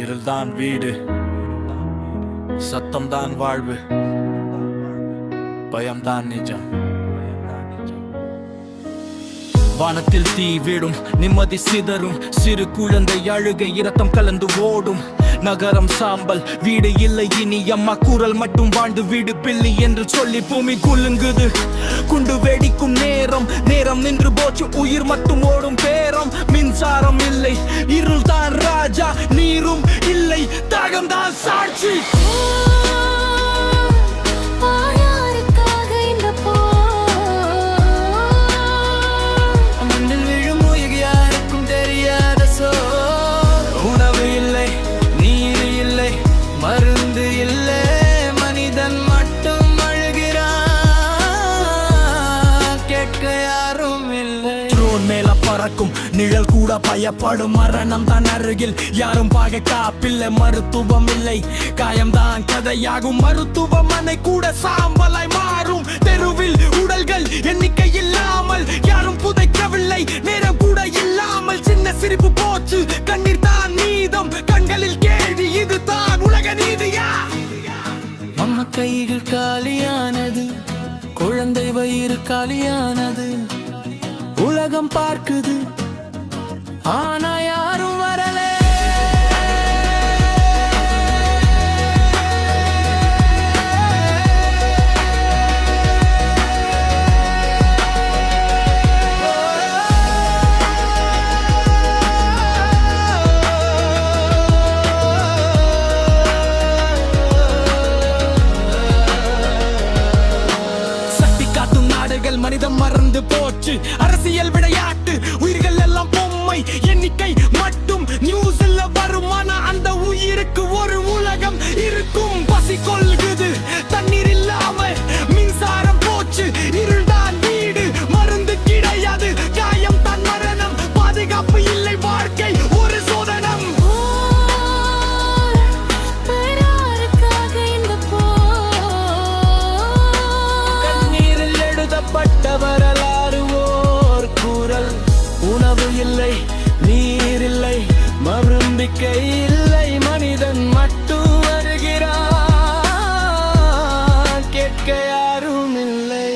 இருள்தான் வீடு, சத்தம்தான் வாழ்வு, பயம்தான் நிஜம். வானத்தில் தீ விடும், நிம்மதி சிதறும், சிறு குழந்தை அழுகை இரத்தம் கலந்து ஓடும். நகரம் சாம்பல், வீடு இல்லை இனி, அம்மா குரல் மட்டும் வாழ்ந்து வீடு பிள்ளை என்று சொல்லி பூமி குலுங்குது. குண்டு வெடிக்கும் நேரம், நேரம் நின்று போச்சு, உயிர் மட்டும் ஓடும் பேரம். மின்சாரம் இல்லை, இருள் தான் ராஜா, நீரும் இல்லை, தாகம்தான் சாட்சி. மருந்து இல்லை, மனிதன் மட்டும் அழுகிறான், கேட்க யாரும் இல்லை. ட்ரோன் மேல பறக்கும் நிழல் கூட பயப்படும், மரணம் தான் அருகில், யாரும் பாக காப்பில்லை. மருத்துவம் இல்லை, காயம்தான் கதையாகும், மருத்துவமனை கூட சாம்பலாய் மாறும். தெருவில் உடல்கள் எண்ணிக்கை இல்லாமல், யாரும் புதைக்கவில்லை, நேரம் கூட இல்லாமல். சின்ன சிரிப்பு போச்சு, கண்ணீர் தான் நீதம், கண்களில் கேள்வி, இதுதான் உலக நீதியா? அம்மா கைகள் காலியானது, குழந்தை வயிறு காலியானது, உலகம் பார்க்குது, ஆனா யாரும் வரலே. மனிதம் மறந்து போச்சு, அரசியல் விளையாட்டு, உயிர்கள் எல்லாம் பொம்மை, எண்ணிக்கை மட்டும் நியூஸ்ல வருமானா அந்த உயிருக்கு ஒரு உலகம் இருக்கும். பசி கொள்குது, தண்ணீர் இல்லாம, மின்சாரம் போச்சு, இருள்தான் வீடு, மருந்து கிடையாது, காயம் தான் மரணம், பாதுகாப்பு இல்லை, வாழ்க்கை ஒரு சோதனம். பட்ட வரலாறு ஓர் குரல், உணவு இல்லை, நீர் இல்லை, மருந்திக்கை இல்லை, மனிதன் மட்டும் வருகிறான், கேட்க யாரும் இல்லை.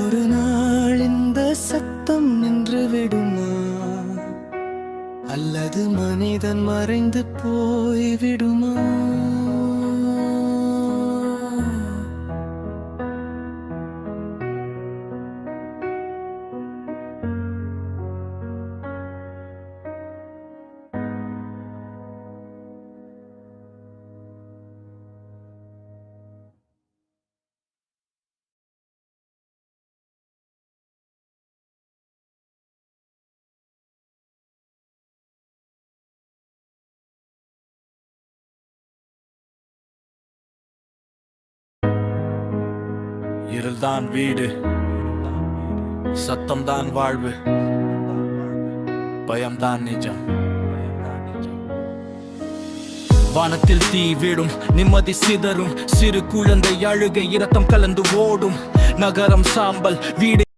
ஒரு நாள் இந்த சத்தம் நின்று விடுமா, அல்லது மனிதன் மறைந்து போய் விடுமா? இருள்தான் வீடு, சத்தம்தான் வாழ்வு, பயம்தான் நிஜம். வானத்தில் தீ விடும், நிம்மதி சிதறும், சிறு குழந்தை அழுகை இரத்தம் கலந்து ஓடும். நகரம் சாம்பல், வீடு